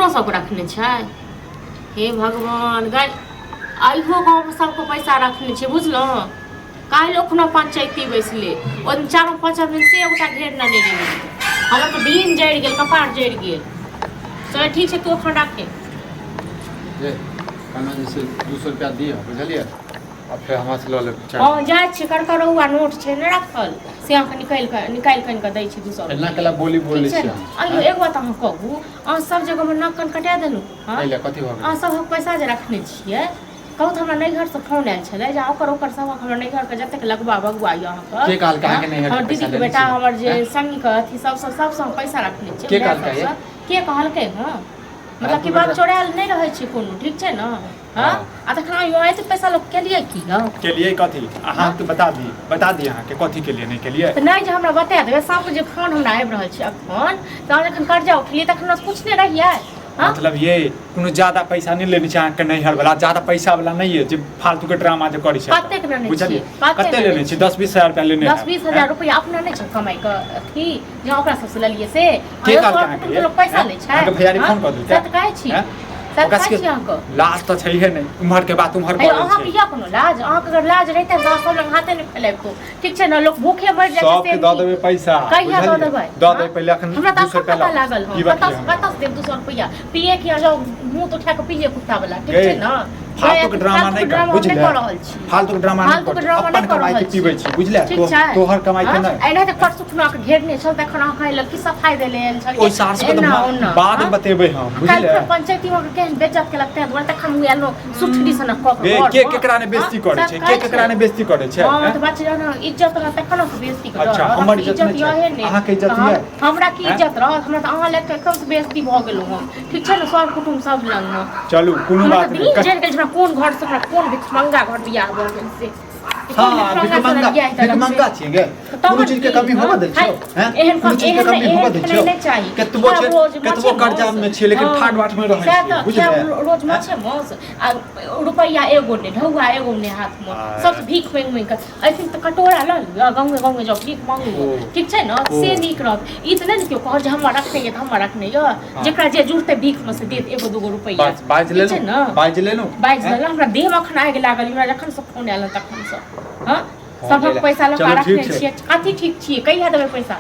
अपना सब रखने छै। हे भगवान गाय आइहो गाँव सबको पैसा रखने छै बुझलो। काल्हि ओखनो पंचायती बैसले ओ 4-5 दिन से एगोटा घेर न ले गेलै। हमर तो दिन जड़ि गेल कपार जड़ि गेल। चल ठीक छै तू अखन राखे जे कना जैसे 200 रुपया दियो बुझलिए अब फिर हमरा से ल ले। हां जाय छै करकरौआ नोट छै ने रखल से अहाँ निकाल के दै छी 200 एना कला बोली बोलै छी। अइयो एक बात अहाँ कहू अहाँ सब जगह में नक्कन कटा देलु। हां एला कथि भ गेल अहाँ सब पैसा जे रखने छियै कहू त हमरा नैहर से फोन आयल छले जे ओकर सब हमरा नैहर के जते लगबा बगुआ य अहाँ के कहल का के नैहर हमर दीदी के बेटा हमर जे संगी के अथी सब पैसा रखने छियै। के कहल के कहलकै हां मतलब की बात चोरायल नहीं रहे छी कोनो ठीक छै ना। हां आ तखन यो एते पैसा लोग के लिए की हां के लिए कथि अहाँ के बता दी अहाँ के कथि के लिए नहीं के लिए त नहीं जे हमरा बता देबे सब जे फोन हमरा आबि रहल छै अखन त जखन कर्जा उठलिए तखन पूछने रहिए। मतलब ये कोनो ज्यादा पैसा नहीं लेने छै अहाँ के नैहर वाला ज्यादा पैसा वाला नहीं है जे फालतू के ड्रामा जे करै छै। कते के लेने बुझलिए कते लेने छी 10-20 हजार रुपया लेने 10-20 हजार रुपया अपना नहीं छै कमाई के अथी जे ओकरा सब से लेलिए से के कहल पैसा ले छै अहाँ के भैयारी फोन कर दू सत कहै छी लाज तो छै है नहीं उम्हर के बात उम्हर कर अहाँ के या कोनो लाज अहाँ के अगर लाज रहते त सब लग हाथे नहीं फैलाइबतो ठीक छै ना लोग भूखे मर जाय छै। सब द देबे पैसा कहिया द देबै द दे पहले अखन 200 रुपया लागल हो 50 देब 200 रुपया पिए के जाओ मुंह तो उठा के पिए कुत्ता वाला ठीक छै ना। फालतू के ड्रामा नहीं कर बुझले फालतू के ड्रामा नहीं कर अपन कमाई के पीबै छी बुझले तोहर कमाई के नहीं एना त परसु खुना के घेरने छल तखन अहाँ कहै ल की सफाई देले एल छल ओइ सार से तो बाद बतेबै हम बुझले पंचायती में केहन बेइज्जत के लगते दुआरे तखन उ एलो सुठड़ी सन क के के केकरा ने बेइज्जती करे छै के केकरा ने बेइज्जती करे छै। हां त बात जाना इज्जत रह तखन के बेइज्जती कर। अच्छा हमर इज्जत नहीं अहाँ के इज्जत है हमरा की इज्जत रह हमरा त अहाँ लेके एकदम से बेइज्जती भ गेलौ हम ठीक छै ना सर कुटुंब सब लंग में। चलू कोनो बात नहीं कोन घर से कोन भिखमंगा घर बियाह भ गेल से। हां भिखमंगा छी गे कोनो चीज के कमी होबा दै छौ हैं एहन कोनो चीज के कमी होबा दै छौ कतबो कर्जा में छी लेकिन ठाट बाट में रहै छी बुझले रोज माछे मांस आ रुपया एगो ने ढौआ एगो ने हाथ में सब भीख मांग के ऐसे त कटोरा ल गांव में जाओ भीख मांगू ठीक छै ना से नीक रहत। ई त नहीं क्यों कह जे हम रखने ये हम रखने ये जेकरा जे जुड़ते भीख में से देत एगो दूगो रुपया बाज ले लो हमरा देह में अखन आगे लागल हमरा जखन से फोन आयल तखन से हां सब पैसा लगा रखने छियै कथि ठीक छियै कहिया देबै पैसा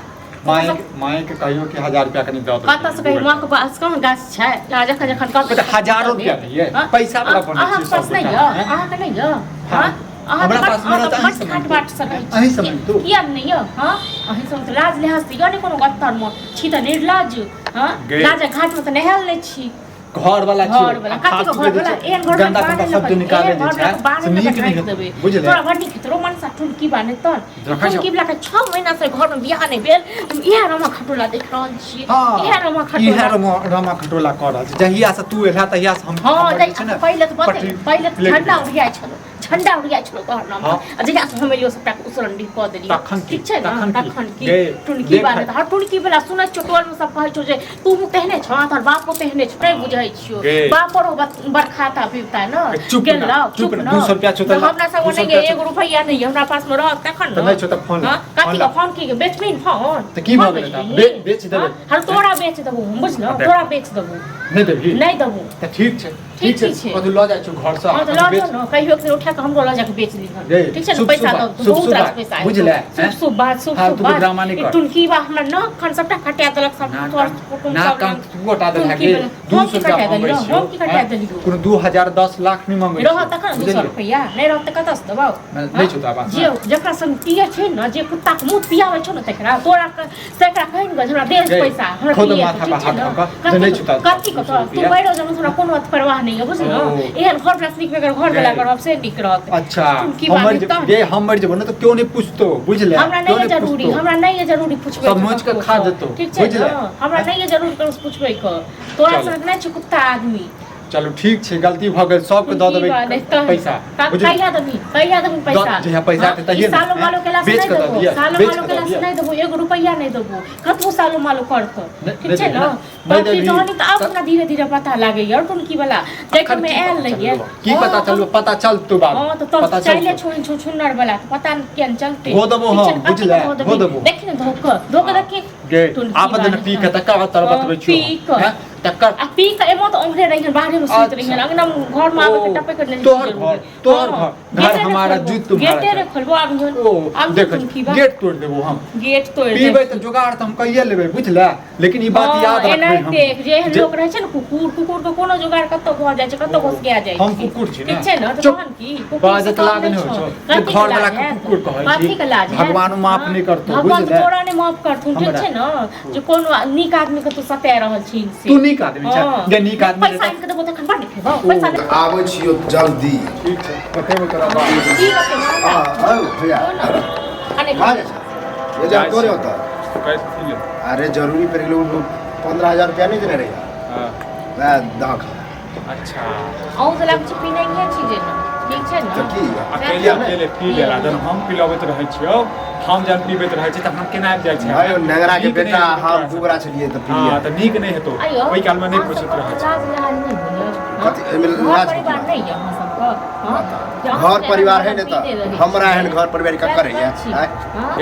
माय के कहियो कि 1000 रुपया कनी दऽ दे कत से कहियो मां के पास कौन गाछ छै जखन कहत हजारों रुपया दिए पैसा वाला बनै छै सब नहीं है अहाँ के नहीं है हां हमरा पास मरत अहीं समय तू किया नहीं है हां अहीं सब लाज लिहाज से नहीं कोनो गत्तर में छी त निर्लज हां लाज घाट में त नहाल नहीं छी घर वाला कथि घर वाला एहन घर गंदा गंदा शब्द निकाले जे छै नीक नहीं बुझले तोरा बड़ी तोरो मन सा टुनकी बाने तन टुनकी वाला के 6 महीना से घर में बियाह नहीं भेल तुम इहा रमा खटोला देख रहल छी इहा रमा खटोला कर रहल छी जहिया से तू एला तहिया से हम हां पहिले झंडा उड़िया छलो झंडा उड़िया छलो घर में आ जहिया से हम एलियो सबटा उसरन डी क देली ठीक छै ना तखन की टुनकी बाने हर टुनकी वाला सुनै चटोल में सब कहै छौ जे तू तेहने छ तोर बापो तेहने छ नहीं बुझै छियो बापरो बरखाता पीता है ना चुप ना 200 रुपया चोता हमरा सब नहीं 1 रुपया नहीं हमरा पास में रह तखन नहीं चोता फोन कथि का फोन की बेचबिन फोन त की भ गेलै त बेच देबै हर तोरा बेच देबो हम बुझलो तोरा बेच देबो नहीं देबो त ठीक छै कतु ल जाय छु घर से हां त ल जा न कहियो के उठा के हमरो ल जाके बेच ली ठीक छै पैसा दो बहुत रास पैसा बुझले शुभ बात ड्रामा नहीं कर टुनकी बा हमरा न खन सबटा कटिया देलक सब तोर कुटुंब सब तू गोटा दे है 200 रुपया हम की कटिया देली कोनो 2000 10 लाख नहीं मांगे रह तखन 200 रुपया नहीं रह त कतस दबाओ नहीं छुता बात जे जकरा संग पिए छै न जे कुत्ता के मुंह पियावे छै न तकरा तोरा तकरा कहै न हमरा दे पैसा हमरा खुद माथा पे हाथ रख नहीं छुता कथि क तू बैठो जब हमरा कोनो परवाह नहीं है बुझलो एहन घर प्लास्टिक में घर वाला करब से निक रहत। अच्छा हमर जब न तो क्यों नहीं पूछतो बुझले हमरा नहीं है जरूरी पूछबे सब मोच के खा देतो बुझले हमरा नहीं है जरूरी कर पूछबे क तोरा संग नहीं छ कुत्ता आदमी चलो ठीक छै गलती भ गेल सब के द देबै पैसा कहिया देबी पैसा जे पैसा त तहिए सालो मालो केला से नहीं देबो सालो मालो केला से नहीं देबो 1 रुपया नहीं देबो कतबो सालो मालो करत ठीक छै न बाकी जहनी त अब ना धीरे धीरे पता लागे यार तुम की वाला देख में आयल रहिए की पता चल तो बात हां तो चले छोड़ छुन्नर वाला पता क्या चलते हो देबो हम बुझले हो देबो देख न धोक देख गे आपद न पी के त का तर बतबै छु टक्कर आ पी के एमो तो ओंघरे रहिन बाहरे में सुत रहिन अंगना में घर में आवे के टपे के नहीं तोहर घर हमारा जूत तुम्हारा गेटे रे खोलबो आब जो देखो गेट तोड़ देबो हम गेट तोड़ दे पीबै त जुगाड़ त हम कहिए लेबै बुझला लेकिन ई बात याद रखबै हम देख जे एहन लोग रहै छै न कुकुर के कोनो जुगाड़ कत्तो भ जाय छै कत्तो घुस के आ जाय हम कुकुर छी ठीक छै न तो तहन की बाजत लाग नै हो छै घर वाला के कुकुर कहै कथी के लाज छी भगवान माफ नै करतो भगवान बुझला तोरा नै माफ करथुन ठीक छै न जे कोनो नीक आदमी के तू सता रहल छी से तू नीक आदमी छै जे नीक आदमी पैसा के देबो तखन बड़ देखेबो पैसा ले आबै छियो जल्दी ठीक छै कतेबो तोरा बात की रखे हां औ भैया अने आ जा ये जा तोरे होता कैसे ले अरे जरूरी पर लोग 15000 रुपया नहीं देने रहे हां मैं दाख अच्छा औ तो लाग छी पीने के चीज न ठीक छै तो न की अकेले अकेले पी लेला जब हम पिलाबैत रहै छियो हम जब पीबैत रहै छी त हम केना आबि जाइ छै आयो नगरा के बेटा हम दुबरा चलिए तो हां पिए त नीक नै हेतो ओइ काल में नै पूछत रहै छै लाज लाज नहीं होले कथी एमे लाज की परिवार नहीं है हम सबको घर परिवार है ने तो हमरा एहन घर परिवार का करे है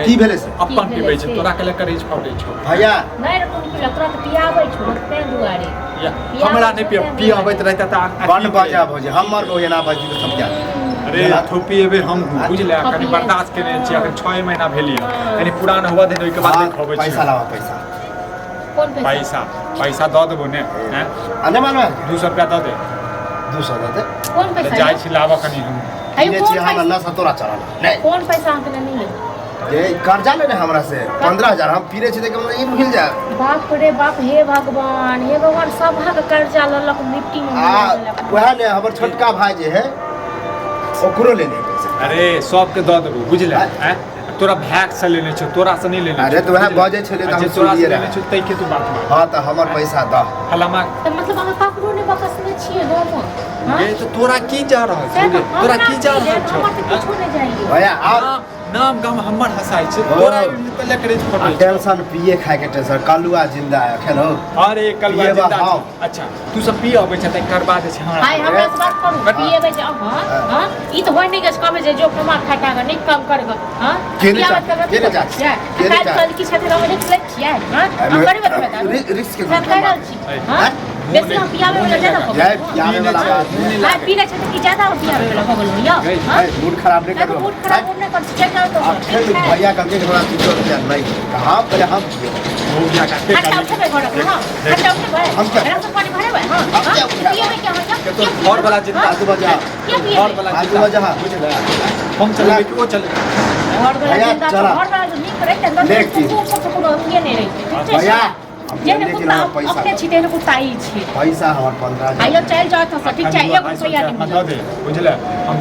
की भेले से अपन पीबै छै तोरा के ले करै छै पड़ै छै भैया नहीं रे तुम पिला तोरा तो पियाबै छौ ते दुआरे हमरा नै पियाबैत रहता त बन बाजा भोजे हमर हो ना बाजी तो समझा अरे थोपी एबे हम बुझले कनी बर्दाश्त केने छी अखन 6 महीना भेलिए कनी पुरान होबा दे ओइ के बाद खबै छी पैसा लावा पैसा कौन पैसा पैसा द देबो ने हैं अने मानो 200 रुपया द दे 200 दे कौन पैसा जाय छी लावा कनी हम ये छी हम नशा तोरा चला नहीं कौन पैसा हमके नहीं है ये कर्जा लेने हमरा से 15000 हम पीरे छी त ई भूल जा बाप रे बाप हे भगवान सब भाग कर्जा ललक मिट्टी में वह ने हमर छोटका भाई जे है ओकरो लेने पैसा अरे सबके द देबो बुझले हैं तोरा भैक से लेने छ तोरा से नहीं लेने अरे तो वह बजे छले त हम तोरा सुनिए से लेने छ तै के तू बात मान हां त हमर पैसा द हलामा तो मतलब हम ककरो ने बकस में छिए गांव में ये तो तोरा की जा रहल छै तोरा की जा रहल छै हमर तो कुछ नहीं जाइए भैया आप नाम गाम हमर हसाई छै तोरा पहले करे छ पड़ै टेंशन पिए खाए के टेंशन कलुआ जिंदा है खेलो अरे कलवा जिंदा छै अच्छा तू सब पी आबै छै त करबा दे छै हाय हमरा से बात करू पिएबै जे हां ई तो होय नहीं गस कमे जे जो कमा खाता का नहीं कम कर ग हां केने जा काल कल की छते रहो देख ले छियै हां हम करे बता रिस्क के सब कर रहल छी हां बेसी हम पियावे वाला ज्यादा हो जाए पियावे वाला हां पीने छते की ज्यादा पियावे वाला हो गेलो या हां मूड खराब नहीं करो मूड खराब नहीं कर चेक कर तो फिर भैया का के थोड़ा 200 रुपया नहीं कहां पहले हम हो गया का अच्छा उठे पे घर हां अच्छा उठे भाई हम क्या मेरा सब पानी भरे भाई हां पिएबै क्या मतलब तो और वाला जिंदा आजू बाजू क्या पिए और वाला आजू बाजू बुझले हम चले कि वो चले और भैया, जिंदा चला। और वाला जो नहीं करे अंदर देख की। कोनो पिए नहीं रही भैया जे हम ने लेके ना पैसा अपने छिटे ने कुताई छी पैसा हमर 15000 आइयो चल जाओ तो ठीक छै एक रुपया द दे बुझले हम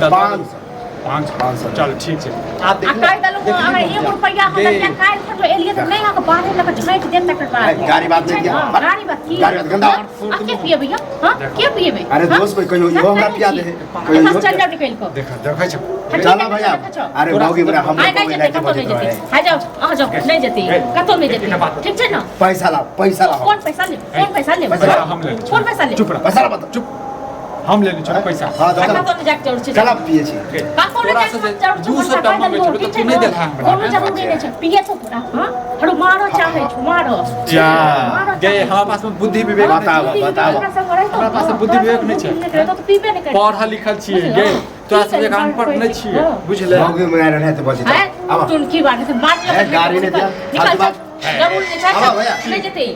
500 चल ठीक छै आप आ काई दलो अगर 1 रुपया हम या काई खटो एलिए तो नहीं हम बाहर लग झैट देम तक बात गाड़ी बात नहीं किया गाड़ी बात की गाड़ी बात गंदा आ के पिए भैया हां के पिए अरे दोस्त कोई कहियो यो हमरा पिया दे कहियो बस चल जाओ निकल को देखै छ चला भैया अरे भौगी बड़ा हम नहीं जते कतो नहीं जते आ जाओ आ जाओ नहीं जते कतो नहीं जते ठीक छै ना पैसा ला कौन पैसा ले पैसा हम ले कौन पैसा ले चुप रह पैसा ला बता चुप हम लेने छ पैसा हां कतो नहीं जाके जरूर छै चला पिए छी का कोन तोरा से 200 टका मांगे छ तो तू नहीं देला हमरा कोनो जरूरी नहीं छै पिए तो पूरा हां हरो मारो चाहे छ मारो जा गे हमरा पास में बुद्धि विवेक बताओ हमरा पास में बुद्धि विवेक नहीं छै तो पीबे नहीं करे पढ़ल लिखल छियै गे तोरा से एक अनपढ़ नहीं छियै बुझले भौगी में रहे तो बचे अब तुम की बात है बात गाड़ी ने दिया निकल जरूर नहीं भैया जते